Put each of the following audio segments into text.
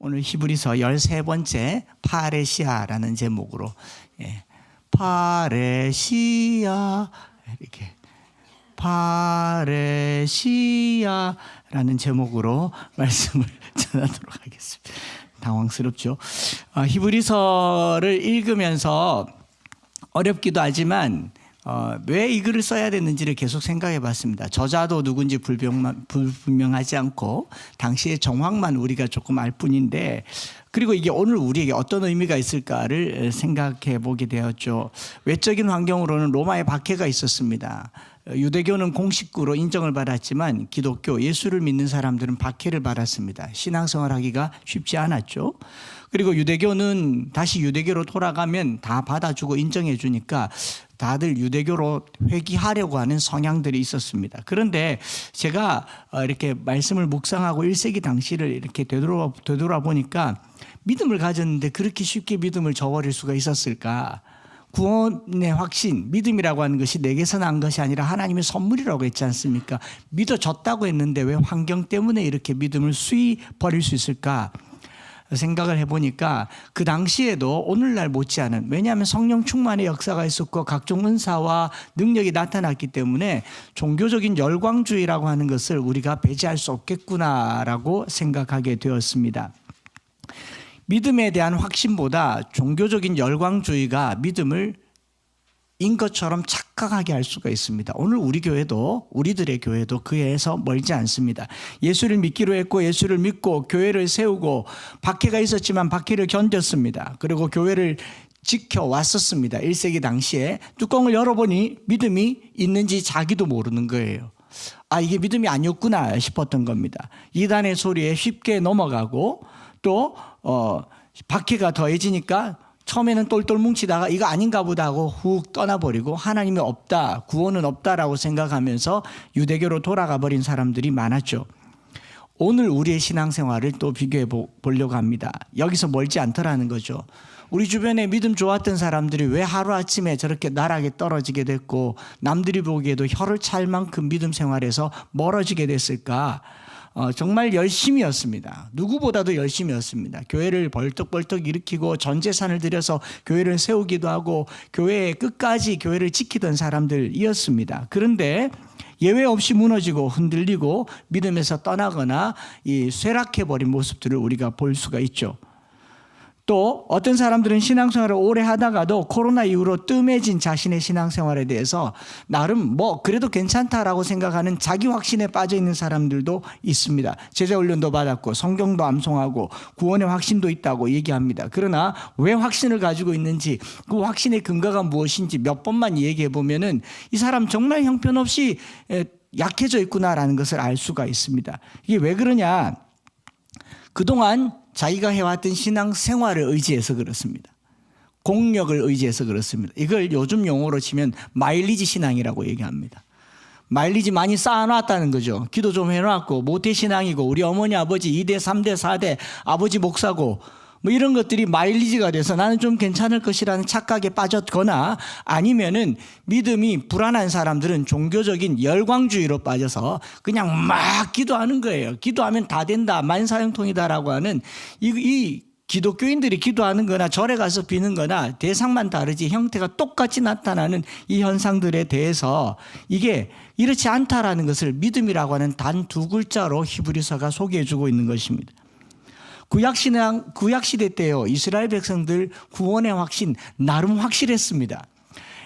오늘 히브리서 13번째 파레시아라는 제목으로 파레시아 이렇게 파레시아라는 제목으로 말씀을 전하도록 하겠습니다. 당황스럽죠. 히브리서를 읽으면서 어렵기도 하지만 왜 이 글을 써야 되는지를 계속 생각해 봤습니다. 저자도 누군지 불분명하지 않고 당시의 정황만 우리가 조금 알 뿐인데, 그리고 이게 오늘 우리에게 어떤 의미가 있을까를 생각해 보게 되었죠. 외적인 환경으로는 로마의 박해가 있었습니다. 유대교는 공식구로 인정을 받았지만 기독교, 예수를 믿는 사람들은 박해를 받았습니다. 신앙생활하기가 쉽지 않았죠. 그리고 유대교는 다시 유대교로 돌아가면 다 받아주고 인정해 주니까 다들 유대교로 회귀하려고 하는 성향들이 있었습니다. 그런데 제가 이렇게 말씀을 묵상하고 1세기 당시를 이렇게 되돌아보니까 믿음을 가졌는데 그렇게 쉽게 믿음을 저버릴 수가 있었을까? 구원의 확신, 믿음이라고 하는 것이 내게서 난 것이 아니라 하나님의 선물이라고 했지 않습니까? 믿어졌다고 했는데 왜 환경 때문에 이렇게 믿음을 수위 버릴 수 있을까? 생각을 해보니까 그 당시에도 오늘날 못지않은, 왜냐하면 성령 충만의 역사가 있었고 각종 은사와 능력이 나타났기 때문에 종교적인 열광주의라고 하는 것을 우리가 배제할 수 없겠구나라고 생각하게 되었습니다. 믿음에 대한 확신보다 종교적인 열광주의가 믿음을 인 것처럼 착각하게 할 수가 있습니다. 오늘 우리들의 교회도 그에서 멀지 않습니다. 예수를 믿기로 했고 예수를 믿고 교회를 세우고 박해가 있었지만 박해를 견뎠습니다. 그리고 교회를 지켜왔었습니다. 1세기 당시에 뚜껑을 열어보니 믿음이 있는지 자기도 모르는 거예요. 이게 믿음이 아니었구나 싶었던 겁니다. 이단의 소리에 쉽게 넘어가고 또 박해가 더해지니까 처음에는 똘똘 뭉치다가 이거 아닌가 보다 하고 훅 떠나버리고 하나님이 없다, 구원은 없다라고 생각하면서 유대교로 돌아가 버린 사람들이 많았죠. 오늘 우리의 신앙생활을 또 비교해 보려고 합니다. 여기서 멀지 않더라는 거죠. 우리 주변에 믿음 좋았던 사람들이 왜 하루아침에 저렇게 나락에 떨어지게 됐고 남들이 보기에도 혀를 찰 만큼 믿음 생활에서 멀어지게 됐을까? 정말 열심이었습니다. 누구보다도 열심이었습니다. 교회를 벌떡벌떡 일으키고 전 재산을 들여서 교회를 세우기도 하고 교회에 끝까지 교회를 지키던 사람들이었습니다. 그런데 예외 없이 무너지고 흔들리고 믿음에서 떠나거나 쇠락해버린 모습들을 우리가 볼 수가 있죠. 또 어떤 사람들은 신앙생활을 오래 하다가도 코로나 이후로 뜸해진 자신의 신앙생활에 대해서 나름 그래도 괜찮다라고 생각하는 자기 확신에 빠져 있는 사람들도 있습니다. 제자훈련도 받았고 성경도 암송하고 구원의 확신도 있다고 얘기합니다. 그러나 왜 확신을 가지고 있는지, 그 확신의 근거가 무엇인지 몇 번만 얘기해 보면은 이 사람 정말 형편없이 약해져 있구나라는 것을 알 수가 있습니다. 이게 왜 그러냐? 그동안 자기가 해왔던 신앙생활을 의지해서 그렇습니다. 공력을 의지해서 그렇습니다. 이걸 요즘 용어로 치면 마일리지 신앙이라고 얘기합니다. 마일리지 많이 쌓아놨다는 거죠. 기도 좀 해놨고 모태신앙이고 우리 어머니 아버지 2대 3대 4대 아버지 목사고 이런 것들이 마일리지가 돼서 나는 좀 괜찮을 것이라는 착각에 빠졌거나, 아니면은 믿음이 불안한 사람들은 종교적인 열광주의로 빠져서 그냥 막 기도하는 거예요. 기도하면 다 된다, 만사형통이다라고 하는 이 기독교인들이 기도하는 거나 절에 가서 비는 거나 대상만 다르지 형태가 똑같이 나타나는 이 현상들에 대해서 이게 이렇지 않다라는 것을 믿음이라고 하는 단 두 글자로 히브리서가 소개해 주고 있는 것입니다. 구약시대 때요, 이스라엘 백성들 구원의 확신 나름 확실했습니다.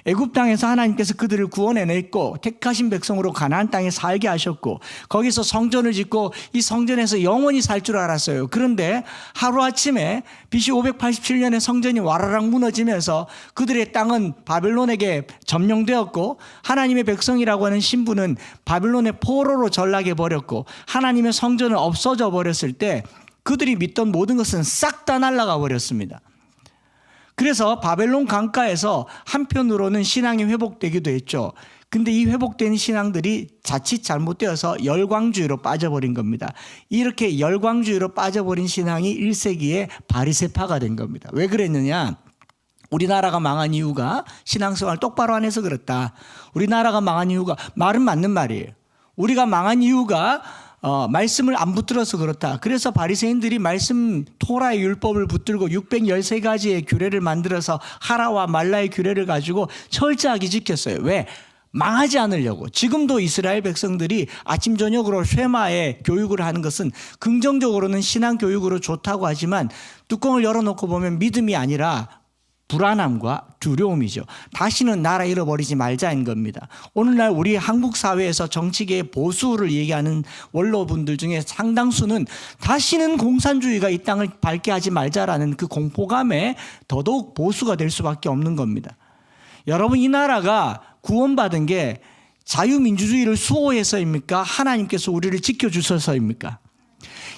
애굽 땅에서 하나님께서 그들을 구원해냈고 택하신 백성으로 가나안 땅에 살게 하셨고 거기서 성전을 짓고 이 성전에서 영원히 살 줄 알았어요. 그런데 하루아침에 BC 587년에 성전이 와라락 무너지면서 그들의 땅은 바벨론에게 점령되었고 하나님의 백성이라고 하는 신분은 바벨론의 포로로 전락해버렸고 하나님의 성전은 없어져 버렸을 때 그들이 믿던 모든 것은 싹 다 날아가 버렸습니다. 그래서 바벨론 강가에서 한편으로는 신앙이 회복되기도 했죠. 근데 이 회복된 신앙들이 자칫 잘못되어서 열광주의로 빠져버린 겁니다. 이렇게 열광주의로 빠져버린 신앙이 1세기에 바리새파가 된 겁니다. 왜 그랬느냐? 우리나라가 망한 이유가 신앙생활 똑바로 안 해서 그렇다. 우리나라가 망한 이유가, 말은 맞는 말이에요. 우리가 망한 이유가 말씀을 안 붙들어서 그렇다. 그래서 바리새인들이 말씀 토라의 율법을 붙들고 613가지의 규례를 만들어서 하라와 말라의 규례를 가지고 철저하게 지켰어요. 왜? 망하지 않으려고. 지금도 이스라엘 백성들이 아침 저녁으로 쉐마의 교육을 하는 것은 긍정적으로는 신앙 교육으로 좋다고 하지만 뚜껑을 열어놓고 보면 믿음이 아니라 불안함과 두려움이죠. 다시는 나라 잃어버리지 말자인 겁니다. 오늘날 우리 한국 사회에서 정치계의 보수를 얘기하는 원로분들 중에 상당수는 다시는 공산주의가 이 땅을 밟게 하지 말자라는 그 공포감에 더더욱 보수가 될 수밖에 없는 겁니다. 여러분, 이 나라가 구원받은 게 자유민주주의를 수호해서입니까? 하나님께서 우리를 지켜주셔서입니까?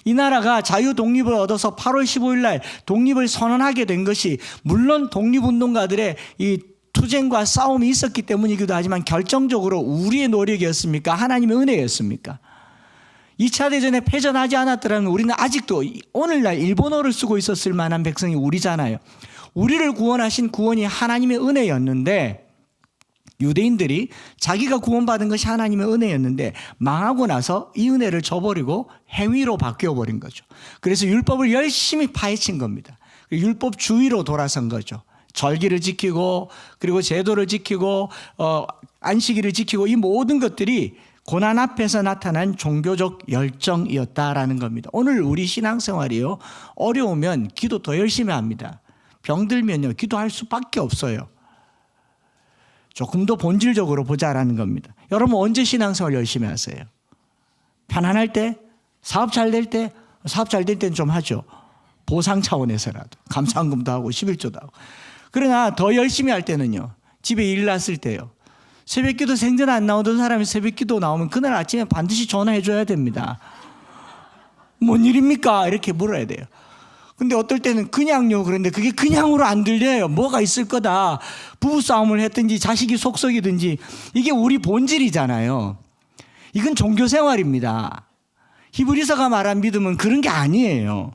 이 나라가 자유 독립을 얻어서 8월 15일 날 독립을 선언하게 된 것이 물론 독립운동가들의 이 투쟁과 싸움이 있었기 때문이기도 하지만 결정적으로 우리의 노력이었습니까? 하나님의 은혜였습니까? 2차 대전에 패전하지 않았더라면 우리는 아직도 오늘날 일본어를 쓰고 있었을 만한 백성이 우리잖아요. 우리를 구원하신 구원이 하나님의 은혜였는데 유대인들이 자기가 구원받은 것이 하나님의 은혜였는데 망하고 나서 이 은혜를 저버리고 행위로 바뀌어버린 거죠. 그래서 율법을 열심히 파헤친 겁니다. 율법주의로 돌아선 거죠. 절기를 지키고 그리고 제도를 지키고 안식일을 지키고 이 모든 것들이 고난 앞에서 나타난 종교적 열정이었다라는 겁니다. 오늘 우리 신앙생활이요, 어려우면 기도 더 열심히 합니다. 병들면요 기도할 수밖에 없어요. 조금 더 본질적으로 보자라는 겁니다. 여러분 언제 신앙생활 열심히 하세요? 편안할 때? 사업 잘 될 때? 사업 잘 될 때는 좀 하죠. 보상 차원에서라도 감사헌금도 하고 11조도 하고. 그러나 더 열심히 할 때는요, 집에 일 났을 때요, 새벽기도 생전 안 나오던 사람이 새벽기도 나오면 그날 아침에 반드시 전화해 줘야 됩니다. 뭔 일입니까? 이렇게 물어야 돼요. 근데 어떨 때는 그냥요, 그런데 그게 그냥으로 안 들려요. 뭐가 있을 거다. 부부싸움을 했든지 자식이 속썩이든지. 이게 우리 본질이잖아요. 이건 종교생활입니다. 히브리서가 말한 믿음은 그런 게 아니에요.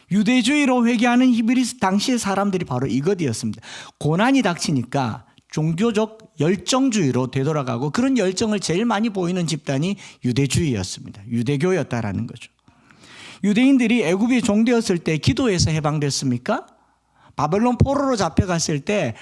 유대주의로 회개하는 히브리서 당시의 사람들이 바로 이것이었습니다. 고난이 닥치니까 종교적 열정주의로 되돌아가고 그런 열정을 제일 많이 보이는 집단이 유대주의였습니다. 유대교였다라는 거죠. 유대인들이 애굽에 종되었을 때 기도해서 해방됐습니까? 바벨론 포로로 잡혀갔을 때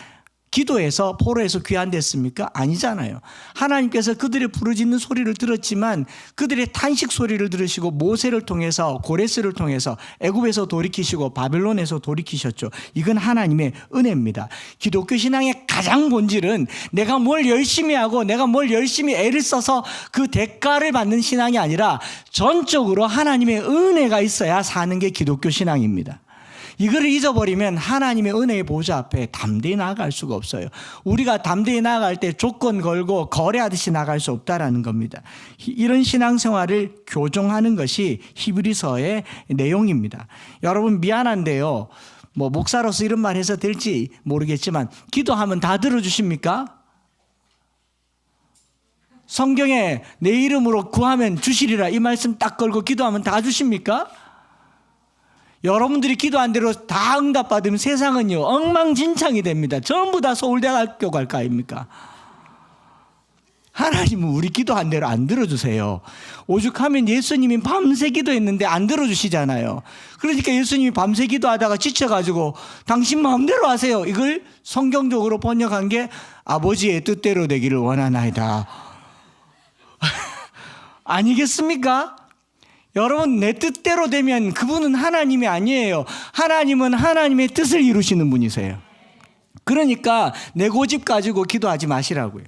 기도해서 포로에서 귀환됐습니까? 아니잖아요. 하나님께서 그들의 부르짖는 소리를 들었지만 그들의 탄식 소리를 들으시고 모세를 통해서 고레스를 통해서 애굽에서 돌이키시고 바벨론에서 돌이키셨죠. 이건 하나님의 은혜입니다. 기독교 신앙의 가장 본질은 내가 뭘 열심히 하고 내가 뭘 열심히 애를 써서 그 대가를 받는 신앙이 아니라 전적으로 하나님의 은혜가 있어야 사는 게 기독교 신앙입니다. 이거를 잊어버리면 하나님의 은혜의 보좌 앞에 담대히 나아갈 수가 없어요. 우리가 담대히 나아갈 때 조건 걸고 거래하듯이 나갈 수 없다라는 겁니다. 이런 신앙생활을 교정하는 것이 히브리서의 내용입니다. 여러분 미안한데요, 뭐 목사로서 이런 말 해서 될지 모르겠지만 기도하면 다 들어주십니까? 성경에 내 이름으로 구하면 주시리라 이 말씀 딱 걸고 기도하면 다 주십니까? 여러분들이 기도한 대로 다 응답받으면 세상은요 엉망진창이 됩니다. 전부 다 서울대학교 갈 거 아닙니까? 하나님은 우리 기도한 대로 안 들어주세요. 오죽하면 예수님이 밤새 기도했는데 안 들어주시잖아요. 그러니까 예수님이 밤새 기도하다가 지쳐가지고 당신 마음대로 하세요, 이걸 성경적으로 번역한 게 아버지의 뜻대로 되기를 원하나이다. 아니겠습니까? 여러분, 내 뜻대로 되면 그분은 하나님이 아니에요. 하나님은 하나님의 뜻을 이루시는 분이세요. 그러니까 내 고집 가지고 기도하지 마시라고요.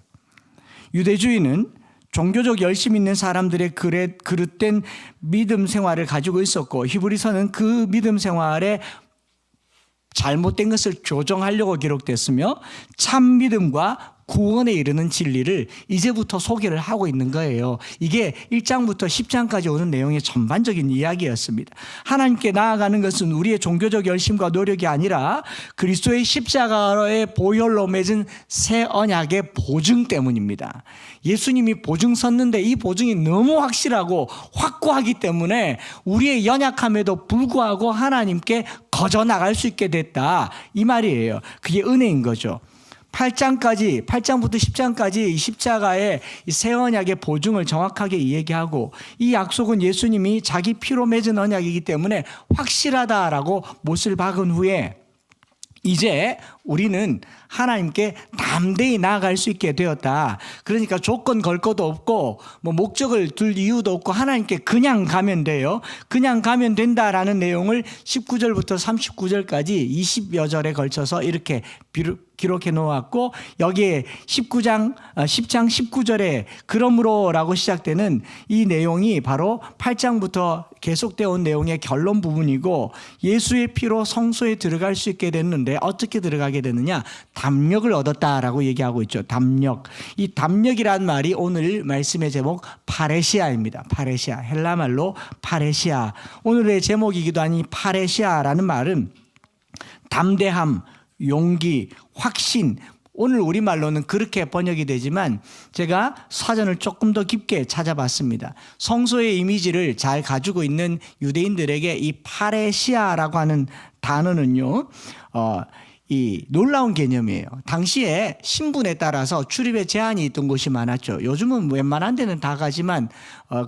유대주의는 종교적 열심 있는 사람들의 그릇된 믿음 생활을 가지고 있었고 히브리서는 그 믿음 생활에 잘못된 것을 교정하려고 기록됐으며 참 믿음과 구원에 이르는 진리를 이제부터 소개를 하고 있는 거예요. 이게 1장부터 10장까지 오는 내용의 전반적인 이야기였습니다. 하나님께 나아가는 것은 우리의 종교적 열심과 노력이 아니라 그리스도의 십자가의 보혈로 맺은 새 언약의 보증 때문입니다. 예수님이 보증 섰는데 이 보증이 너무 확실하고 확고하기 때문에 우리의 연약함에도 불구하고 하나님께 거저 나갈 수 있게 됐다, 이 말이에요. 그게 은혜인 거죠. 8장부터 10장까지 십자가의 새 언약의 보증을 정확하게 이야기하고, 이 약속은 예수님이 자기 피로 맺은 언약이기 때문에 확실하다라고 못을 박은 후에 이제 우리는 하나님께 담대히 나아갈 수 있게 되었다. 그러니까 조건 걸 것도 없고 뭐 목적을 둘 이유도 없고 하나님께 그냥 가면 돼요. 그냥 가면 된다라는 내용을 19절부터 39절까지 20여 절에 걸쳐서 이렇게 기록해 놓았고, 여기에 10장 19절에 그러므로라고 시작되는 이 내용이 바로 8장부터 계속되어 온 내용의 결론 부분이고, 예수의 피로 성소에 들어갈 수 있게 됐는데 어떻게 들어가게 되느냐? 담력을 얻었다라고 얘기하고 있죠. 담력. 이 담력이란 말이 오늘 말씀의 제목 파레시아입니다. 파레시아. 헬라말로 파레시아. 오늘의 제목이기도 한 이 파레시아라는 말은 담대함, 용기, 확신, 오늘 우리말로는 그렇게 번역이 되지만 제가 사전을 조금 더 깊게 찾아봤습니다. 성소의 이미지를 잘 가지고 있는 유대인들에게 이 파레시아라고 하는 단어는요, 이 놀라운 개념이에요. 당시에 신분에 따라서 출입에 제한이 있던 곳이 많았죠. 요즘은 웬만한 데는 다 가지만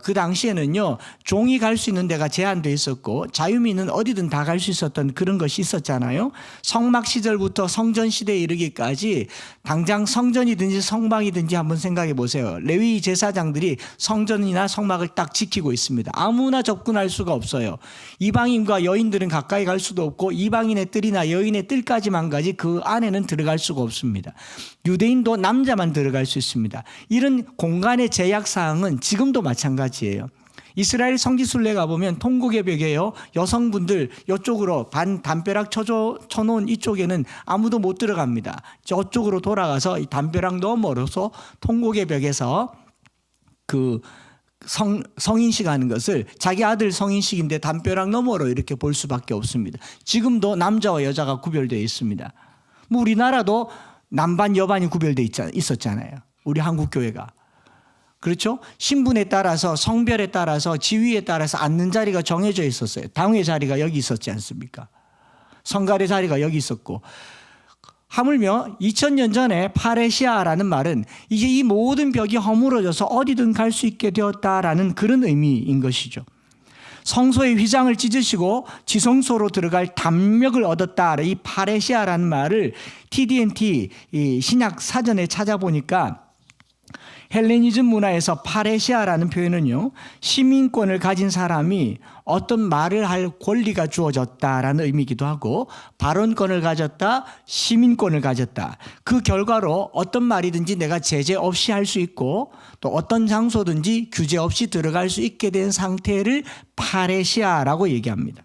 그 당시에는요, 종이 갈 수 있는 데가 제한되어 있었고 자유민은 어디든 다 갈 수 있었던 그런 것이 있었잖아요. 성막 시절부터 성전 시대에 이르기까지 당장 성전이든지 성막이든지 한번 생각해 보세요. 레위 제사장들이 성전이나 성막을 딱 지키고 있습니다. 아무나 접근할 수가 없어요. 이방인과 여인들은 가까이 갈 수도 없고 이방인의 뜰이나 여인의 뜰까지만 가지 그 안에는 들어갈 수가 없습니다. 유대인도 남자만 들어갈 수 있습니다. 이런 공간의 제약 사항은 지금도 마찬가지예요. 이스라엘 성지순례 가보면 통곡의 벽에요, 여성분들 이쪽으로 담벼락 쳐놓은 이쪽에는 아무도 못 들어갑니다. 저쪽으로 돌아가서 이 담벼락 너머로서 통곡의 벽에서 그 성인식 하는 것을, 자기 아들 성인식인데 담벼락 너머로 이렇게 볼 수밖에 없습니다. 지금도 남자와 여자가 구별되어 있습니다. 뭐 우리나라도 남반 여반이 구별되어 있었잖아요. 우리 한국교회가. 그렇죠? 신분에 따라서, 성별에 따라서, 지위에 따라서 앉는 자리가 정해져 있었어요. 당회 자리가 여기 있었지 않습니까? 성갈의 자리가 여기 있었고, 하물며 2000년 전에 파레시아라는 말은 이제 이 모든 벽이 허물어져서 어디든 갈 수 있게 되었다라는 그런 의미인 것이죠. 성소의 휘장을 찢으시고 지성소로 들어갈 담력을 얻었다. 이 파레시아라는 말을 TDNT 신약 사전에 찾아보니까 헬레니즘 문화에서 파레시아라는 표현은요, 시민권을 가진 사람이 어떤 말을 할 권리가 주어졌다라는 의미이기도 하고, 발언권을 가졌다, 시민권을 가졌다. 그 결과로 어떤 말이든지 내가 제재 없이 할 수 있고 또 어떤 장소든지 규제 없이 들어갈 수 있게 된 상태를 파레시아라고 얘기합니다.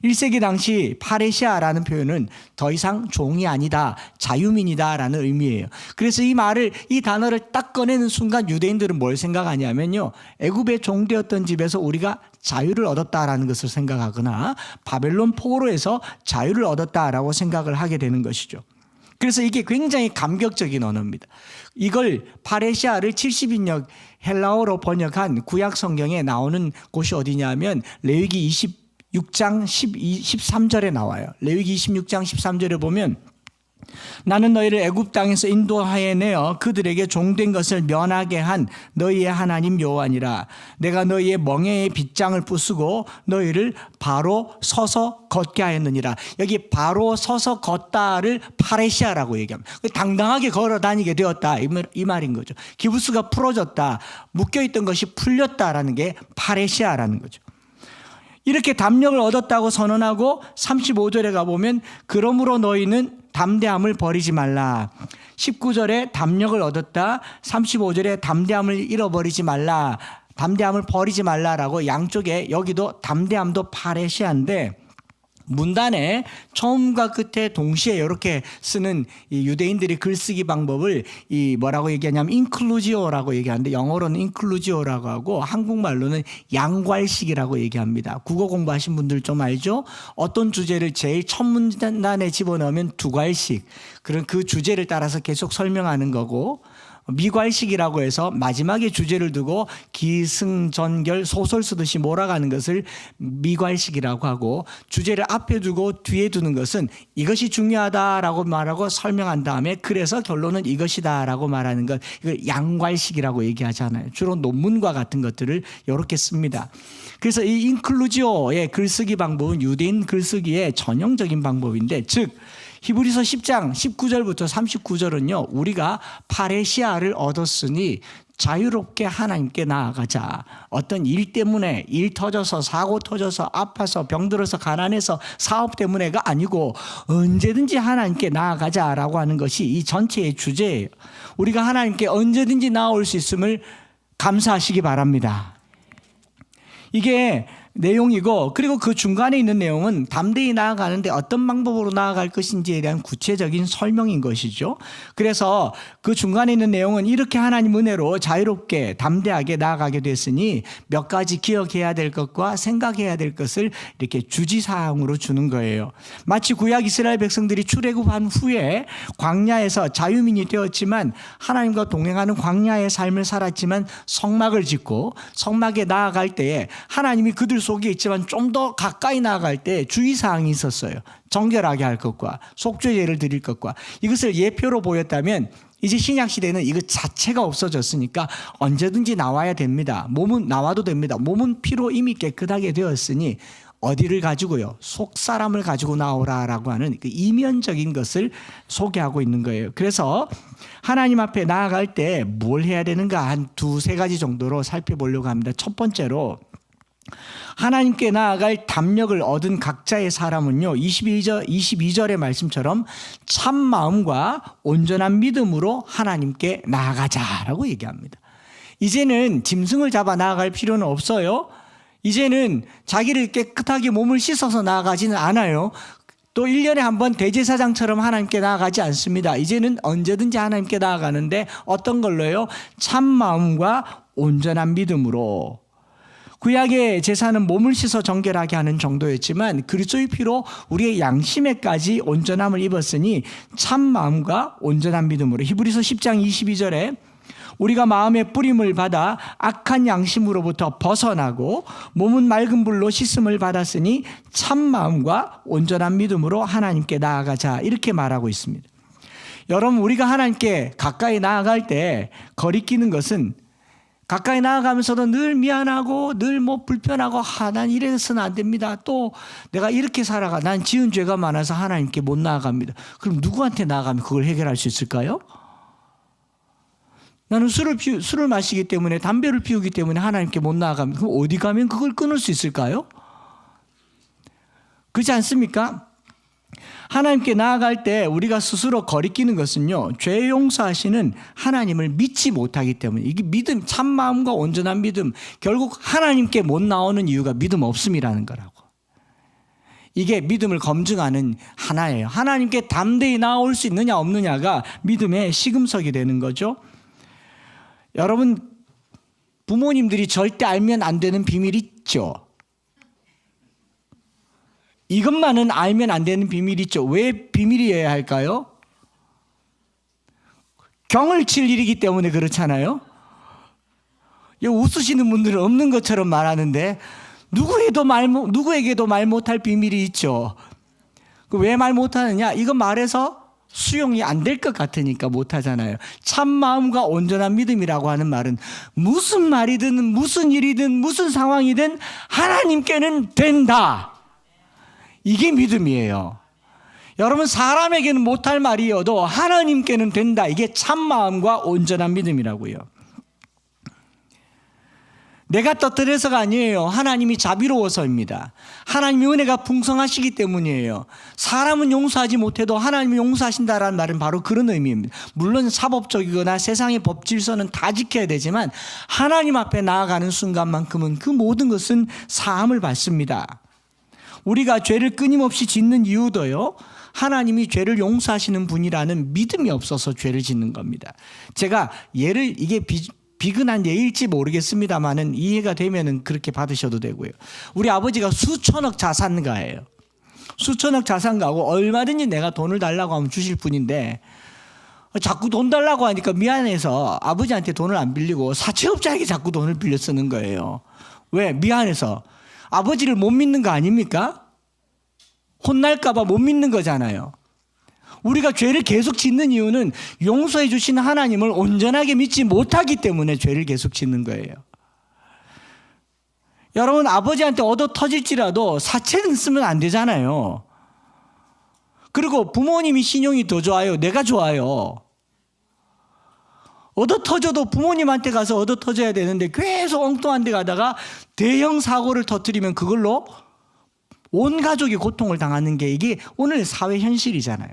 1세기 당시 파레시아라는 표현은 더 이상 종이 아니다, 자유민이다라는 의미예요. 그래서 이 단어를 딱 꺼내는 순간 유대인들은 뭘 생각하냐면요, 애굽의 종되었던 집에서 우리가 자유를 얻었다라는 것을 생각하거나 바벨론 포로에서 자유를 얻었다라고 생각을 하게 되는 것이죠. 그래서 이게 굉장히 감격적인 언어입니다. 이걸 파레시아를 70인역 헬라어로 번역한 구약 성경에 나오는 곳이 어디냐면 레위기 26장 13절에 나와요. 레위기 26장 13절에 보면 나는 너희를 애굽 땅에서 인도하여 내어 그들에게 종된 것을 면하게 한 너희의 하나님 여호와니라. 내가 너희의 멍에의 빗장을 부수고 너희를 바로 서서 걷게 하였느니라. 여기 바로 서서 걷다를 파레시아라고 얘기합니다. 당당하게 걸어 다니게 되었다, 이 말인 거죠. 기부스가 풀어졌다, 묶여있던 것이 풀렸다라는 게 파레시아라는 거죠. 이렇게 담력을 얻었다고 선언하고 35절에 가보면 그러므로 너희는 담대함을 버리지 말라. 19절에 담력을 얻었다, 35절에 담대함을 잃어버리지 말라, 담대함을 버리지 말라라고 양쪽에, 여기도 담대함도 파레시아인데 문단에 처음과 끝에 동시에 이렇게 쓰는 이 유대인들이 글쓰기 방법을 뭐라고 얘기하냐면 인클루지오라고 얘기하는데, 영어로는 인클루지오라고 하고 한국말로는 양괄식이라고 얘기합니다. 국어 공부하신 분들 좀 알죠? 어떤 주제를 제일 첫 문단에 집어넣으면 두괄식, 그런 그 주제를 따라서 계속 설명하는 거고, 미괄식이라고 해서 마지막에 주제를 두고 기승전결 소설 쓰듯이 몰아가는 것을 미괄식이라고 하고, 주제를 앞에 두고 뒤에 두는 것은 이것이 중요하다라고 말하고 설명한 다음에 그래서 결론은 이것이다라고 말하는 것, 이걸 양괄식이라고 얘기하잖아요. 주로 논문과 같은 것들을 이렇게 씁니다. 그래서 이 인클루지오의 글쓰기 방법은 유대인 글쓰기의 전형적인 방법인데, 즉 히브리서 10장 19절부터 39절은요, 우리가 파레시아를 얻었으니 자유롭게 하나님께 나아가자. 어떤 일 때문에, 일 터져서, 사고 터져서, 아파서, 병들어서, 가난해서, 사업 때문에가 아니고 언제든지 하나님께 나아가자라고 하는 것이 이 전체의 주제예요. 우리가 하나님께 언제든지 나아올 수 있음을 감사하시기 바랍니다. 이게 내용이고, 그리고 그 중간에 있는 내용은 담대히 나아가는데 어떤 방법으로 나아갈 것인지에 대한 구체적인 설명인 것이죠. 그래서 그 중간에 있는 내용은 이렇게 하나님 은혜로 자유롭게 담대하게 나아가게 됐으니 몇 가지 기억해야 될 것과 생각해야 될 것을 이렇게 주지사항으로 주는 거예요. 마치 구약 이스라엘 백성들이 출애굽한 후에 광야에서 자유민이 되었지만 하나님과 동행하는 광야의 삶을 살았지만 성막을 짓고 성막에 나아갈 때에 하나님이 그들 속에 있지만 좀 더 가까이 나아갈 때 주의사항이 있었어요. 정결하게 할 것과 속죄제를 드릴 것과, 이것을 예표로 보였다면 이제 신약시대는 이것 자체가 없어졌으니까 언제든지 나와야 됩니다. 몸은 나와도 됩니다. 몸은 피로 이미 깨끗하게 되었으니 어디를 가지고요? 속사람을 가지고 나오라라고 하는 그 이면적인 것을 소개하고 있는 거예요. 그래서 하나님 앞에 나아갈 때 뭘 해야 되는가 한 두세 가지 정도로 살펴보려고 합니다. 첫 번째로, 하나님께 나아갈 담력을 얻은 각자의 사람은요, 22절의 말씀처럼 참 마음과 온전한 믿음으로 하나님께 나아가자라고 얘기합니다. 이제는 짐승을 잡아 나아갈 필요는 없어요. 이제는 자기를 깨끗하게 몸을 씻어서 나아가지는 않아요. 또 1년에 한 번 대제사장처럼 하나님께 나아가지 않습니다. 이제는 언제든지 하나님께 나아가는데 어떤 걸로요? 참 마음과 온전한 믿음으로. 구약의 제사는 몸을 씻어 정결하게 하는 정도였지만 그리스도의 피로 우리의 양심에까지 온전함을 입었으니 참 마음과 온전한 믿음으로. 히브리서 10장 22절에 우리가 마음의 뿌림을 받아 악한 양심으로부터 벗어나고 몸은 맑은 불로 씻음을 받았으니 참 마음과 온전한 믿음으로 하나님께 나아가자, 이렇게 말하고 있습니다. 여러분, 우리가 하나님께 가까이 나아갈 때 거리끼는 것은, 가까이 나아가면서도 늘 미안하고 늘 불편하고, 난 이래서는 안 됩니다. 또 내가 이렇게 살아가, 난 지은 죄가 많아서 하나님께 못 나아갑니다. 그럼 누구한테 나아가면 그걸 해결할 수 있을까요? 나는 술을 마시기 때문에, 담배를 피우기 때문에 하나님께 못 나아가면, 그럼 어디 가면 그걸 끊을 수 있을까요? 그렇지 않습니까? 하나님께 나아갈 때 우리가 스스로 거리끼는 것은요, 죄 용서하시는 하나님을 믿지 못하기 때문에. 이게 믿음, 참 마음과 온전한 믿음, 결국 하나님께 못 나오는 이유가 믿음 없음이라는 거라고. 이게 믿음을 검증하는 하나예요. 하나님께 담대히 나올 수 있느냐 없느냐가 믿음의 시금석이 되는 거죠. 여러분, 부모님들이 절대 알면 안 되는 비밀 있죠? 이것만은 알면 안 되는 비밀 있죠? 왜 비밀이어야 할까요? 경을 칠 일이기 때문에 그렇잖아요. 웃으시는 분들은 없는 것처럼 말하는데 누구에게도 말 못할 비밀이 있죠. 왜 말 못하느냐? 이거 말해서 수용이 안 될 것 같으니까 못하잖아요. 참 마음과 온전한 믿음이라고 하는 말은 무슨 말이든 무슨 일이든 무슨 상황이든 하나님께는 된다. 이게 믿음이에요. 여러분, 사람에게는 못할 말이어도 하나님께는 된다. 이게 참 마음과 온전한 믿음이라고요. 내가 떳떳해서가 아니에요. 하나님이 자비로워서입니다. 하나님의 은혜가 풍성하시기 때문이에요. 사람은 용서하지 못해도 하나님이 용서하신다라는 말은 바로 그런 의미입니다. 물론 사법적이거나 세상의 법 질서는 다 지켜야 되지만 하나님 앞에 나아가는 순간만큼은 그 모든 것은 사함을 받습니다. 우리가 죄를 끊임없이 짓는 이유도요, 하나님이 죄를 용서하시는 분이라는 믿음이 없어서 죄를 짓는 겁니다. 제가 이게 비근한 예일지 모르겠습니다만은 이해가 되면은 그렇게 받으셔도 되고요. 우리 아버지가 수천억 자산가예요. 수천억 자산가고 얼마든지 내가 돈을 달라고 하면 주실 분인데, 자꾸 돈 달라고 하니까 미안해서 아버지한테 돈을 안 빌리고 사채업자에게 자꾸 돈을 빌려 쓰는 거예요. 왜? 미안해서. 아버지를 못 믿는 거 아닙니까? 혼날까 봐 못 믿는 거잖아요. 우리가 죄를 계속 짓는 이유는 용서해 주신 하나님을 온전하게 믿지 못하기 때문에 죄를 계속 짓는 거예요. 여러분, 아버지한테 얻어 터질지라도 사채는 쓰면 안 되잖아요. 그리고 부모님이 신용이 더 좋아요? 내가 좋아요? 얻어 터져도 부모님한테 가서 얻어 터져야 되는데 계속 엉뚱한 데 가다가 대형 사고를 터뜨리면 그걸로 온 가족이 고통을 당하는 게 이게 오늘 사회 현실이잖아요.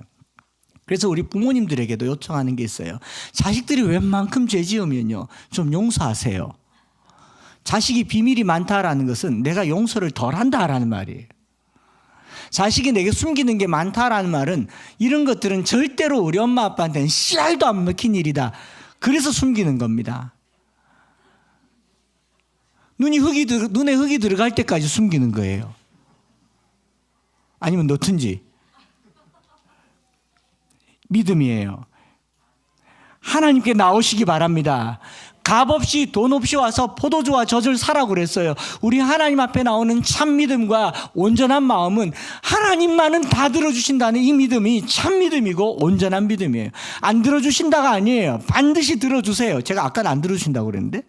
그래서 우리 부모님들에게도 요청하는 게 있어요. 자식들이 웬만큼 죄 지으면요, 좀 용서하세요. 자식이 비밀이 많다라는 것은 내가 용서를 덜 한다라는 말이에요. 자식이 내게 숨기는 게 많다라는 말은 이런 것들은 절대로 우리 엄마 아빠한테는 씨알도 안 먹힌 일이다. 그래서 숨기는 겁니다. 눈에 흙이 들어갈 때까지 숨기는 거예요. 아니면 놓든지. 믿음이에요. 하나님께 나오시기 바랍니다. 값 없이 돈 없이 와서 포도주와 젖을 사라고 그랬어요. 우리 하나님 앞에 나오는 참 믿음과 온전한 마음은 하나님만은 다 들어주신다는 이 믿음이 참 믿음이고 온전한 믿음이에요. 안 들어주신다가 아니에요. 반드시 들어주세요. 제가 아까 안 들어주신다고 그랬는데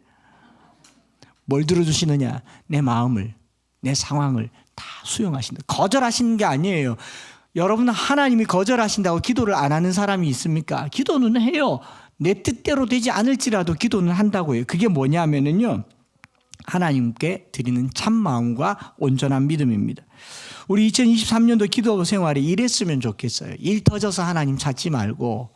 뭘 들어주시느냐? 내 마음을, 내 상황을 다 수용하신다. 거절하시는 게 아니에요. 여러분, 하나님이 거절하신다고 기도를 안 하는 사람이 있습니까? 기도는 해요. 내 뜻대로 되지 않을지라도 기도는 한다고 해요. 그게 뭐냐면요, 하나님께 드리는 참 마음과 온전한 믿음입니다. 우리 2023년도 기도 생활이 이랬으면 좋겠어요. 일 터져서 하나님 찾지 말고,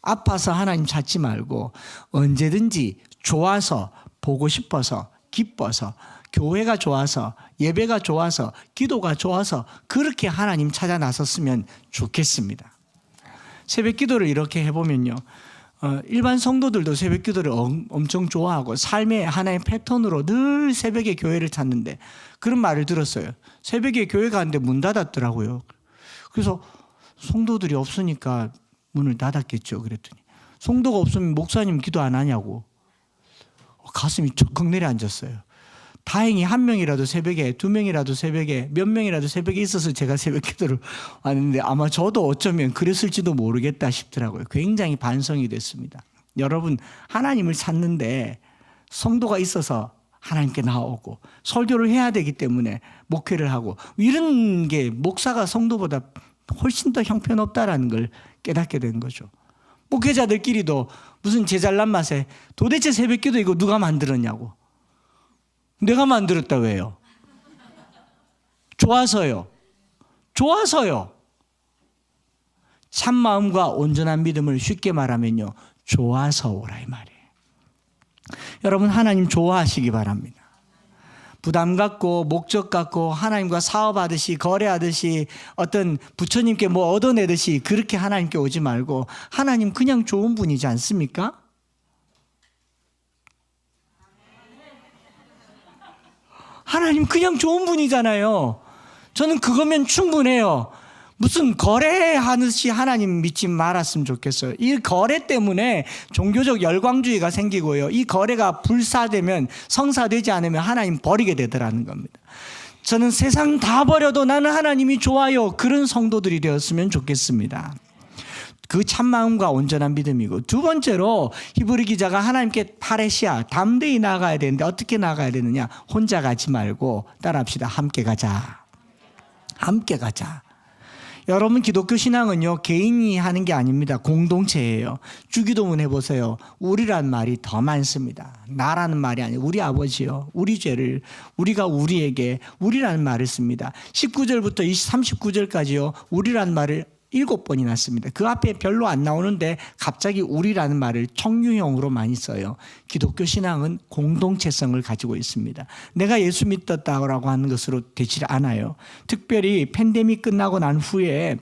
아파서 하나님 찾지 말고, 언제든지 좋아서, 보고 싶어서, 기뻐서, 교회가 좋아서, 예배가 좋아서, 기도가 좋아서 그렇게 하나님 찾아 나섰으면 좋겠습니다. 새벽 기도를 이렇게 해보면요, 일반 성도들도 새벽 기도를 엄청 좋아하고 삶의 하나의 패턴으로 늘 새벽에 교회를 찾는데 그런 말을 들었어요. 새벽에 교회 가는데 문 닫았더라고요. 그래서 성도들이 없으니까 문을 닫았겠죠. 그랬더니 성도가 없으면 목사님 기도 안 하냐고. 가슴이 쩍 내려앉았어요. 다행히 한 명이라도 새벽에, 두 명이라도 새벽에, 몇 명이라도 새벽에 있어서 제가 새벽 기도를 왔는데 아마 저도 어쩌면 그랬을지도 모르겠다 싶더라고요. 굉장히 반성이 됐습니다. 여러분, 하나님을 찾는데 성도가 있어서 하나님께 나오고 설교를 해야 되기 때문에 목회를 하고 이런 게 목사가 성도보다 훨씬 더 형편없다라는 걸 깨닫게 된 거죠. 목회자들끼리도 무슨 제잘난 맛에 도대체 새벽 기도 이거 누가 만들었냐고. 내가 만들었다 왜요? 좋아서요. 좋아서요. 참 마음과 온전한 믿음을 쉽게 말하면요, 좋아서 오라 이 말이에요. 여러분, 하나님 좋아하시기 바랍니다. 부담 갖고 목적 갖고 하나님과 사업하듯이 거래하듯이 어떤 부처님께 뭐 얻어내듯이 그렇게 하나님께 오지 말고 하나님 그냥 좋은 분이지 않습니까? 하나님 그냥 좋은 분이잖아요. 저는 그거면 충분해요. 무슨 거래하듯이 하나님 믿지 말았으면 좋겠어요. 이 거래 때문에 종교적 열광주의가 생기고요, 이 거래가 불사되면, 성사되지 않으면 하나님 버리게 되더라는 겁니다. 저는 세상 다 버려도 나는 하나님이 좋아요, 그런 성도들이 되었으면 좋겠습니다. 그 참마음과 온전한 믿음이고, 두 번째로 히브리 기자가 하나님께 파레시아, 담대히 나아가야 되는데 어떻게 나아가야 되느냐? 혼자 가지 말고 따라합시다. 함께 가자. 함께 가자. 여러분, 기독교 신앙은요, 개인이 하는 게 아닙니다. 공동체예요. 주기도문 해보세요. 우리란 말이 더 많습니다. 나라는 말이 아니에요. 우리 아버지요, 우리 죄를 우리가 우리에게 우리라는 말을 씁니다. 19절부터 39절까지요 우리라는 말을 7번이나 씁니다. 그 앞에 별로 안 나오는데 갑자기 우리라는 말을 청유형으로 많이 써요. 기독교 신앙은 공동체성을 가지고 있습니다. 내가 예수 믿었다고 하는 것으로 되지 않아요. 특별히 팬데믹 끝나고 난 후에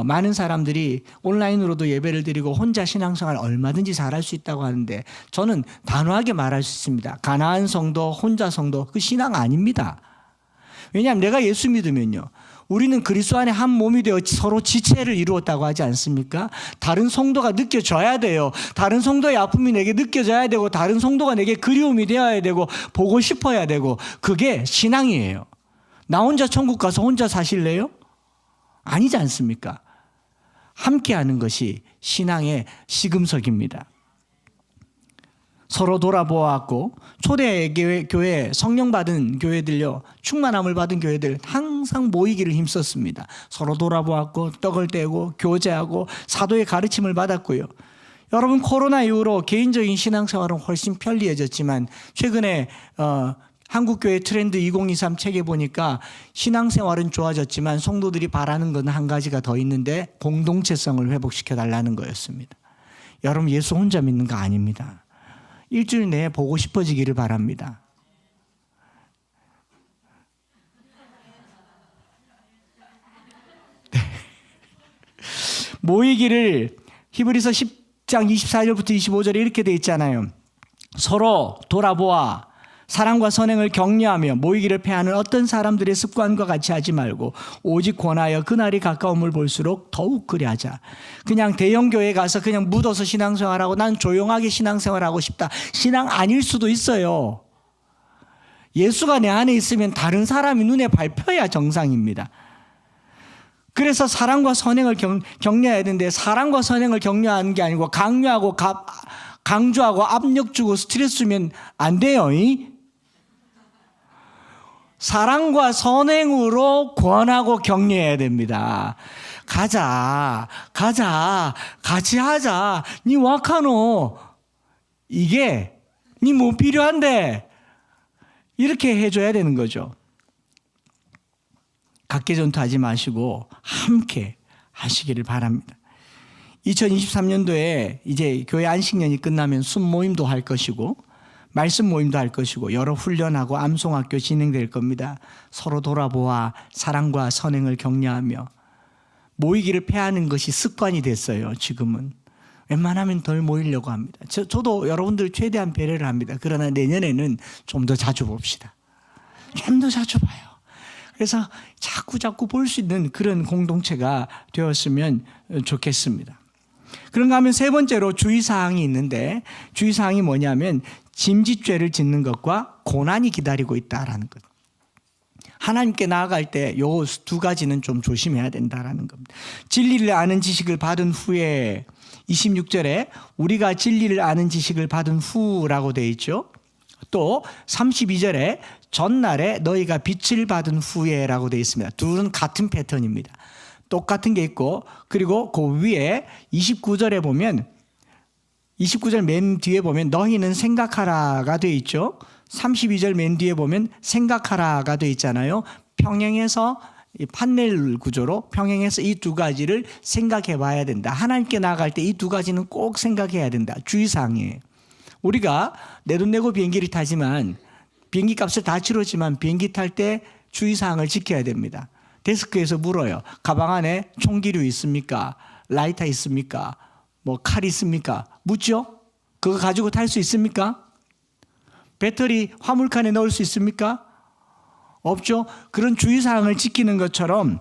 많은 사람들이 온라인으로도 예배를 드리고 혼자 신앙생활 얼마든지 잘할 수 있다고 하는데 저는 단호하게 말할 수 있습니다. 가나안 성도, 혼자 성도, 그 신앙 아닙니다. 왜냐하면 내가 예수 믿으면요, 우리는 그리스도 안에 한 몸이 되어 서로 지체를 이루었다고 하지 않습니까? 다른 성도가 느껴져야 돼요. 다른 성도의 아픔이 내게 느껴져야 되고, 다른 성도가 내게 그리움이 되어야 되고, 보고 싶어야 되고, 그게 신앙이에요. 나 혼자 천국 가서 혼자 사실래요? 아니지 않습니까? 함께하는 것이 신앙의 시금석입니다. 서로 돌아보았고, 초대교회 성령 받은 교회들요, 충만함을 받은 교회들 항상 모이기를 힘썼습니다. 서로 돌아보았고, 떡을 떼고 교제하고 사도의 가르침을 받았고요. 여러분, 코로나 이후로 개인적인 신앙생활은 훨씬 편리해졌지만, 최근에 한국교회 트렌드 2023 책에 보니까 신앙생활은 좋아졌지만 성도들이 바라는 건 한 가지가 더 있는데, 공동체성을 회복시켜 달라는 거였습니다. 여러분, 예수 혼자 믿는 거 아닙니다. 일주일 내에 보고 싶어지기를 바랍니다. 네. 모이기를 히브리서 10장 24절부터 25절에 이렇게 돼 있잖아요. 서로 돌아보아 사랑과 선행을 격려하며 모이기를 패하는 어떤 사람들의 습관과 같이 하지 말고 오직 권하여 그날이 가까움을 볼수록 더욱 그리하자. 그냥 대형교회 가서 그냥 묻어서 신앙생활하고 난 조용하게 신앙생활하고 싶다. 신앙 아닐 수도 있어요. 예수가 내 안에 있으면 다른 사람이 눈에 밟혀야 정상입니다. 그래서 사랑과 선행을 격려해야 되는데, 사랑과 선행을 격려하는 게 아니고 강요하고 강조하고 압력 주고 스트레스 주면 안 돼요. 사랑과 선행으로 권하고 격려해야 됩니다. 가자, 같이 하자. 니 와카노, 이게 니 뭐 필요한데, 이렇게 해줘야 되는 거죠. 각계전투하지 마시고 함께 하시기를 바랍니다. 2023년도에 이제 교회 안식년이 끝나면 순모임도 할 것이고, 말씀 모임도 할 것이고, 여러 훈련하고 암송학교 진행될 겁니다. 서로 돌아보아 사랑과 선행을 격려하며 모이기를 패하는 것이 습관이 됐어요. 지금은 웬만하면 덜 모이려고 합니다. 저도 여러분들 최대한 배려를 합니다. 그러나 내년에는 좀 더 자주 봅시다. 좀 더 자주 봐요. 그래서 자꾸 볼 수 있는 그런 공동체가 되었으면 좋겠습니다. 그런가 하면 세 번째로 주의사항이 있는데, 주의사항이 뭐냐면 짐짓죄를 짓는 것과 고난이 기다리고 있다라는 것. 하나님께 나아갈 때 요 두 가지는 좀 조심해야 된다라는 겁니다. 진리를 아는 지식을 받은 후에, 26절에 우리가 진리를 아는 지식을 받은 후라고 되어 있죠. 또 32절에 전날에 너희가 빛을 받은 후에라고 되어 있습니다. 둘은 같은 패턴입니다. 똑같은 게 있고, 그리고 그 위에 29절에 보면, 29절 맨 뒤에 보면 너희는 생각하라가 되어 있죠. 32절 맨 뒤에 보면 생각하라가 되어 있잖아요. 평행해서 판넬 구조로 평행해서 이 두 가지를 생각해 봐야 된다. 하나님께 나아갈 때 이 두 가지는 꼭 생각해야 된다. 주의사항이에요. 우리가 내 돈 내고 비행기를 타지만, 비행기 값을 다 치렀지만 비행기 탈 때 주의사항을 지켜야 됩니다. 데스크에서 물어요. 가방 안에 총기류 있습니까? 라이터 있습니까? 뭐 칼 있습니까? 묻죠? 그거 가지고 탈 수 있습니까? 배터리 화물칸에 넣을 수 있습니까? 없죠? 그런 주의사항을 지키는 것처럼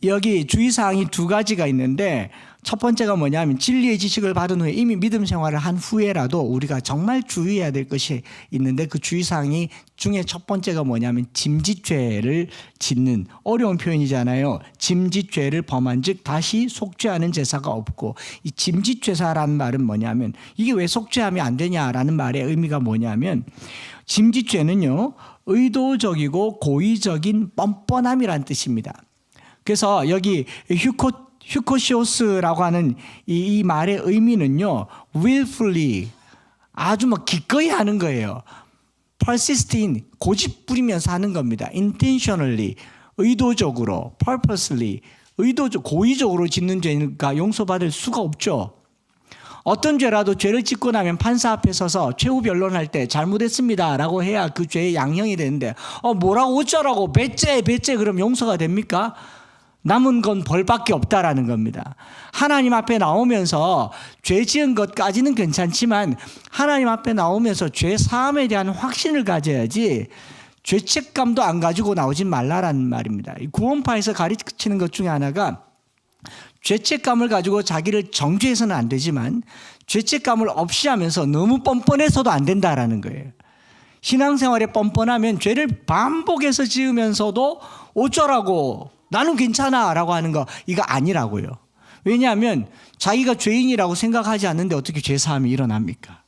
여기 주의사항이 두 가지가 있는데, 첫 번째가 뭐냐면 진리의 지식을 받은 후에 이미 믿음 생활을 한 후에라도 우리가 정말 주의해야 될 것이 있는데, 그 주의사항이 중에 첫 번째가 뭐냐면 짐짓죄를 짓는, 어려운 표현이잖아요. 짐짓죄를 범한 즉 다시 속죄하는 제사가 없고, 이 짐짓죄사라는 말은 뭐냐면, 이게 왜 속죄하면 안 되냐라는 말의 의미가 뭐냐면, 짐짓죄는요 의도적이고 고의적인 뻔뻔함이란 뜻입니다. 그래서 여기 휴코시오스라고 하는 이 말의 의미는요, willfully, 아주 막 기꺼이 하는 거예요. persist in, 고집 부리면서 하는 겁니다. intentionally, 의도적으로, purposely, 고의적으로 짓는 죄니까 용서받을 수가 없죠. 어떤 죄라도 죄를 짓고 나면 판사 앞에 서서 최후 변론할 때 잘못했습니다 라고 해야 그 죄의 양형이 되는데, 뭐라고 어쩌라고 배째 그럼 용서가 됩니까? 남은 건 벌밖에 없다라는 겁니다. 하나님 앞에 나오면서 죄 지은 것까지는 괜찮지만 하나님 앞에 나오면서 죄 사함에 대한 확신을 가져야지, 죄책감도 안 가지고 나오지 말라라는 말입니다. 이 구원파에서 가르치는 것 중에 하나가 죄책감을 가지고 자기를 정죄해서는 안 되지만 죄책감을 없이 하면서 너무 뻔뻔해서도 안 된다라는 거예요. 신앙생활에 뻔뻔하면 죄를 반복해서 지으면서도 어쩌라고 나는 괜찮아 라고 하는 거 이거 아니라고요. 왜냐하면 자기가 죄인이라고 생각하지 않는데 어떻게 죄사함이 일어납니까?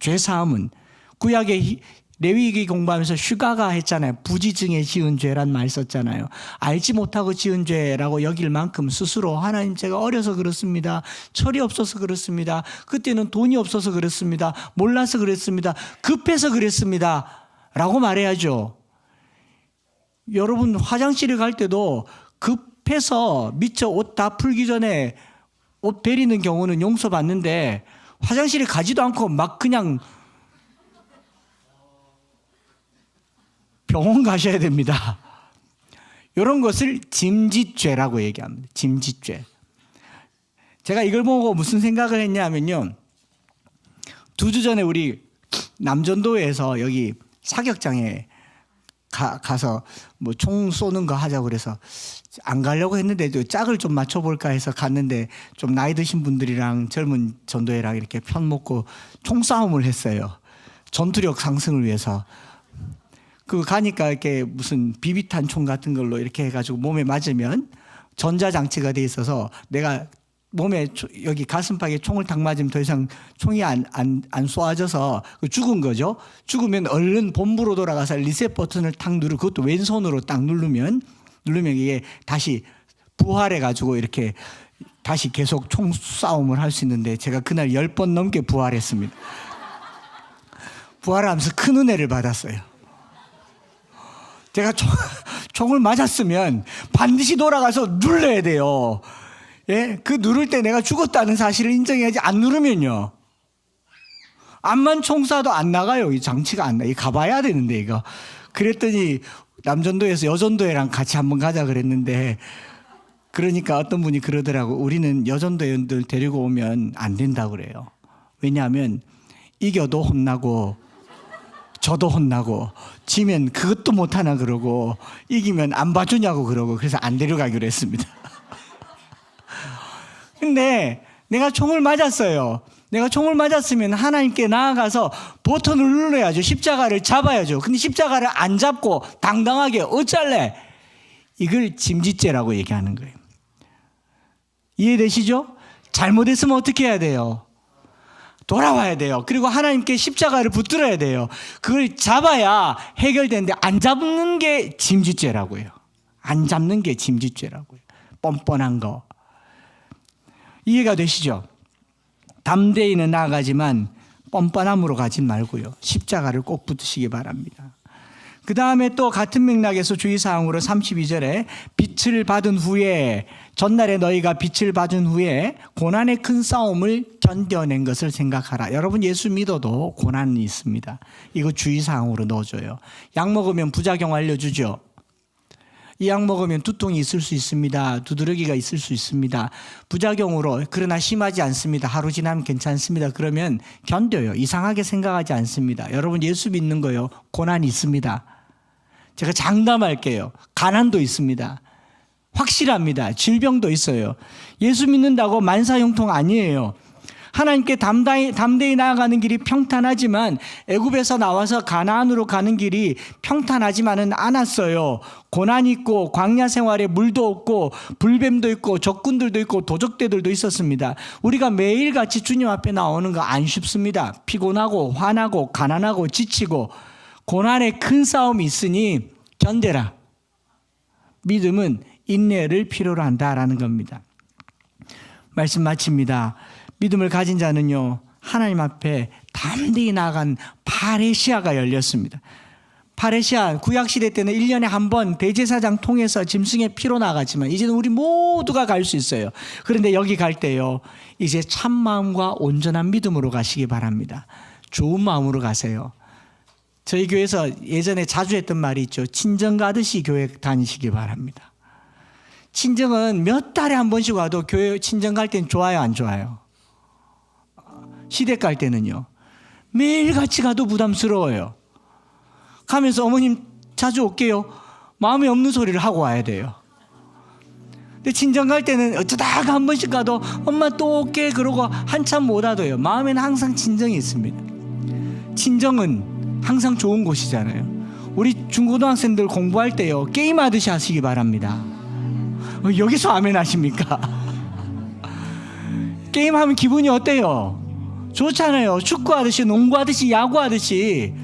죄사함은 구약의 레위기 공부하면서 슈가가 했잖아요. 부지증에 지은 죄란 말 썼잖아요. 알지 못하고 지은 죄라고 여길 만큼 스스로 하나님 제가 어려서 그렇습니다. 철이 없어서 그렇습니다. 그때는 돈이 없어서 그렇습니다. 몰라서 그랬습니다. 급해서 그랬습니다. 라고 말해야죠. 여러분 화장실에 갈 때도 급해서 미처 옷 다 풀기 전에 옷 베리는 경우는 용서받는데 화장실에 가지도 않고 막 그냥 병원 가셔야 됩니다. 이런 것을 짐짓죄라고 얘기합니다. 짐짓죄. 제가 이걸 보고 무슨 생각을 했냐면요. 2주 전에 우리 남전도에서 여기 사격장에 가서 뭐 총 쏘는 거 하자고 그래서 안 가려고 했는데 짝을 좀 맞춰볼까 해서 갔는데 좀 나이 드신 분들이랑 젊은 전도회랑 이렇게 편 먹고 총싸움을 했어요. 전투력 상승을 위해서. 그 가니까 이렇게 무슨 비비탄 총 같은 걸로 이렇게 해가지고 몸에 맞으면 전자장치가 돼 있어서 내가 몸에 여기 가슴팍에 총을 딱 맞으면 더 이상 총이 안 쏘아져서 죽은 거죠. 죽으면 얼른 본부로 돌아가서 리셋 버튼을 탁 누르고 그것도 왼손으로 딱 누르면 이게 다시 부활해가지고 이렇게 다시 계속 총 싸움을 할 수 있는데 제가 그날 10번 넘게 부활했습니다. 부활하면서 큰 은혜를 받았어요. 제가 총을 맞았으면 반드시 돌아가서 눌러야 돼요. 예? 그 누를 때 내가 죽었다는 사실을 인정해야지 안 누르면요. 암만 총 쏴도 안 나가요. 이 장치가 안 나. 이 가봐야 되는데 이거. 그랬더니 남전도에서 여전도회랑 같이 한번 가자 그랬는데 그러니까 어떤 분이 그러더라고. 우리는 여전도회원들 데리고 오면 안 된다고 그래요. 왜냐하면 이겨도 혼나고 저도 혼나고 지면 그것도 못하나 그러고 이기면 안 봐주냐고 그러고 그래서 안 데려가기로 했습니다. 근데 내가 총을 맞았어요. 내가 총을 맞았으면 하나님께 나아가서 버튼을 눌러야죠. 십자가를 잡아야죠. 근데 십자가를 안 잡고 당당하게 어쩔래? 이걸 짐짓죄라고 얘기하는 거예요. 이해되시죠? 잘못했으면 어떻게 해야 돼요? 돌아와야 돼요. 그리고 하나님께 십자가를 붙들어야 돼요. 그걸 잡아야 해결되는데 안 잡는 게 짐짓죄라고요. 안 잡는 게 짐짓죄라고요. 뻔뻔한 거. 이해가 되시죠? 담대히는 나아가지만 뻔뻔함으로 가지 말고요. 십자가를 꼭 붙으시기 바랍니다. 그 다음에 또 같은 맥락에서 주의사항으로 32절에 빛을 받은 후에 전날에 너희가 빛을 받은 후에 고난의 큰 싸움을 견뎌낸 것을 생각하라. 여러분 예수 믿어도 고난이 있습니다. 이거 주의사항으로 넣어줘요. 약 먹으면 부작용 알려주죠. 이 약 먹으면 두통이 있을 수 있습니다. 두드러기가 있을 수 있습니다. 부작용으로 그러나 심하지 않습니다. 하루 지나면 괜찮습니다. 그러면 견뎌요. 이상하게 생각하지 않습니다. 여러분 예수 믿는 거요. 고난이 있습니다. 제가 장담할게요. 가난도 있습니다. 확실합니다. 질병도 있어요. 예수 믿는다고 만사형통 아니에요. 하나님께 담대히 나아가는 길이 평탄하지만 애굽에서 나와서 가나안으로 가는 길이 평탄하지만은 않았어요. 고난이 있고 광야 생활에 물도 없고 불뱀도 있고 적군들도 있고 도적대들도 있었습니다. 우리가 매일같이 주님 앞에 나오는 거 안 쉽습니다. 피곤하고 화나고 가난하고 지치고 고난의 큰 싸움이 있으니 견뎌라. 믿음은 인내를 필요로 한다라는 겁니다. 말씀 마칩니다. 믿음을 가진 자는요, 하나님 앞에 담대히 나아간 파레시아가 열렸습니다. 파레시아 구약시대 때는 1년에 한 번 대제사장 통해서 짐승의 피로 나가지만 이제는 우리 모두가 갈 수 있어요. 그런데 여기 갈 때요, 이제 참마음과 온전한 믿음으로 가시기 바랍니다. 좋은 마음으로 가세요. 저희 교회에서 예전에 자주 했던 말이 있죠. 친정 가듯이 교회 다니시기 바랍니다. 친정은 몇 달에 한 번씩 와도 교회 친정 갈 때는 좋아요, 안 좋아요? 시댁 갈 때는요, 매일 같이 가도 부담스러워요. 가면서 어머님 자주 올게요. 마음에 없는 소리를 하고 와야 돼요. 근데 친정 갈 때는 어쩌다가 한 번씩 가도 엄마 또 올게 그러고 한참 못 와도요. 마음에는 항상 친정이 있습니다. 친정은 항상 좋은 곳이잖아요. 우리 중고등학생들 공부할 때요, 게임하듯이 하시기 바랍니다. 여기서 아멘 하십니까? 게임하면 기분이 어때요? 좋잖아요. 축구하듯이, 농구하듯이, 야구하듯이,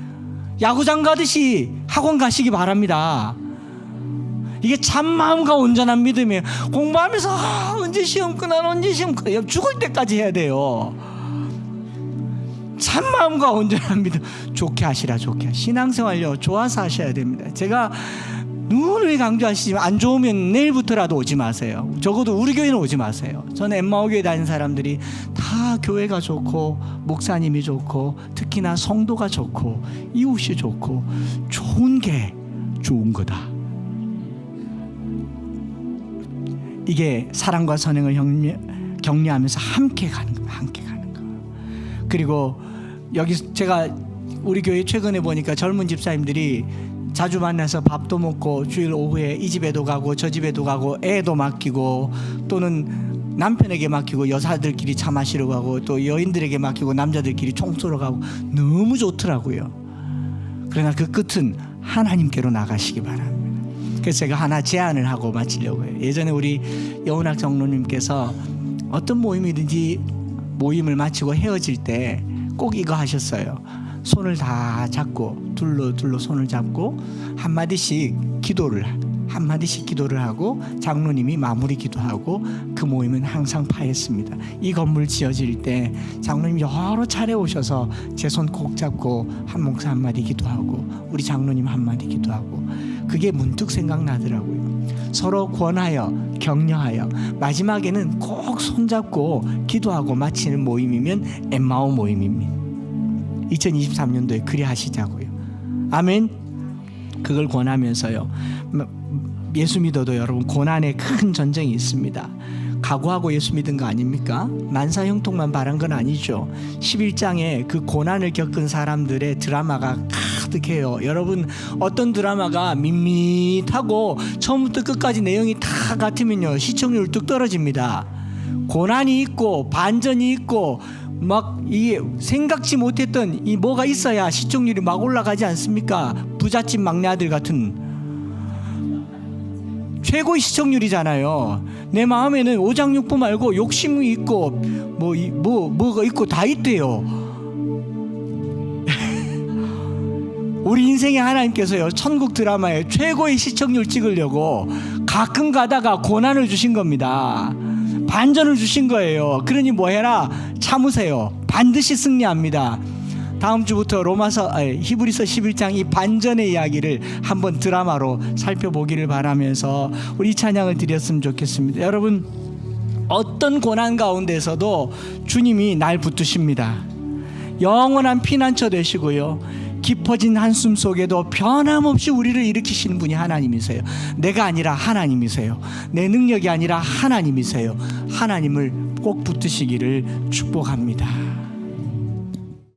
야구장 가듯이 학원 가시기 바랍니다. 이게 참마음과 온전한 믿음이에요. 공부하면서 언제 시험 끝나, 언제 시험 끝나, 죽을 때까지 해야 돼요. 참마음과 온전한 믿음. 좋게 하시라, 좋게. 신앙생활요, 좋아서 하셔야 됩니다. 제가 누누이 강조하시지만 안 좋으면 내일부터라도 오지 마세요. 적어도 우리 교회는 오지 마세요. 저는 엠마오 교회 다니는 사람들이 다 교회가 좋고 목사님이 좋고 특히나 성도가 좋고 이웃이 좋고 좋은 게 좋은 거다. 이게 사랑과 선행을 격려하면서 함께 가는 겁니다. 함께 가는 거. 그리고 여기 제가 우리 교회 최근에 보니까 젊은 집사님들이 자주 만나서 밥도 먹고 주일 오후에 이 집에도 가고 저 집에도 가고 애도 맡기고 또는 남편에게 맡기고 여사들끼리 차 마시러 가고 또 여인들에게 맡기고 남자들끼리 총 쏘러 가고 너무 좋더라고요. 그러나 그 끝은 하나님께로 나가시기 바랍니다. 그래서 제가 하나 제안을 하고 마치려고 해요. 예전에 우리 여운학 장로님께서 어떤 모임이든지 모임을 마치고 헤어질 때 꼭 이거 하셨어요. 손을 다 잡고 둘로 손을 잡고 한마디씩 기도를 하고 장로님이 마무리 기도하고 그 모임은 항상 파했습니다. 이 건물 지어질 때 장로님 여러 차례 오셔서 제 손 꼭 잡고 한 목사 한마디 기도하고 우리 장로님 한마디 기도하고 그게 문득 생각나더라고요. 서로 권하여 격려하여 마지막에는 꼭 손잡고 기도하고 마치는 모임이면 엠마오 모임입니다. 2023년도에 그리 하시자고요. 아멘. 그걸 권하면서요, 예수 믿어도 여러분 고난의 큰 전쟁이 있습니다. 각오하고 예수 믿은 거 아닙니까? 만사형통만 바란 건 아니죠. 11장에 그 고난을 겪은 사람들의 드라마가 가득해요. 여러분, 어떤 드라마가 밋밋하고 처음부터 끝까지 내용이 다 같으면요, 시청률 뚝 떨어집니다. 고난이 있고 반전이 있고 막 이게 생각지 못했던 이 뭐가 있어야 시청률이 막 올라가지 않습니까? 부잣집 막내 아들 같은 최고의 시청률이잖아요. 내 마음에는 오장육부 말고 욕심이 있고 뭐가 있고 다 있대요. 우리 인생에 하나님께서요, 천국 드라마에 최고의 시청률 찍으려고 가끔 가다가 고난을 주신 겁니다. 반전을 주신 거예요. 그러니 뭐 해라? 참으세요. 반드시 승리합니다. 다음 주부터 히브리서 11장 이 반전의 이야기를 한번 드라마로 살펴보기를 바라면서 우리 찬양을 드렸으면 좋겠습니다. 여러분, 어떤 고난 가운데서도 주님이 날 붙드십니다. 영원한 피난처 되시고요, 깊어진 한숨 속에도 변함없이 우리를 일으키시는 분이 하나님이세요. 내가 아니라 하나님이세요. 내 능력이 아니라 하나님이세요. 하나님을 꼭 붙드시기를 축복합니다.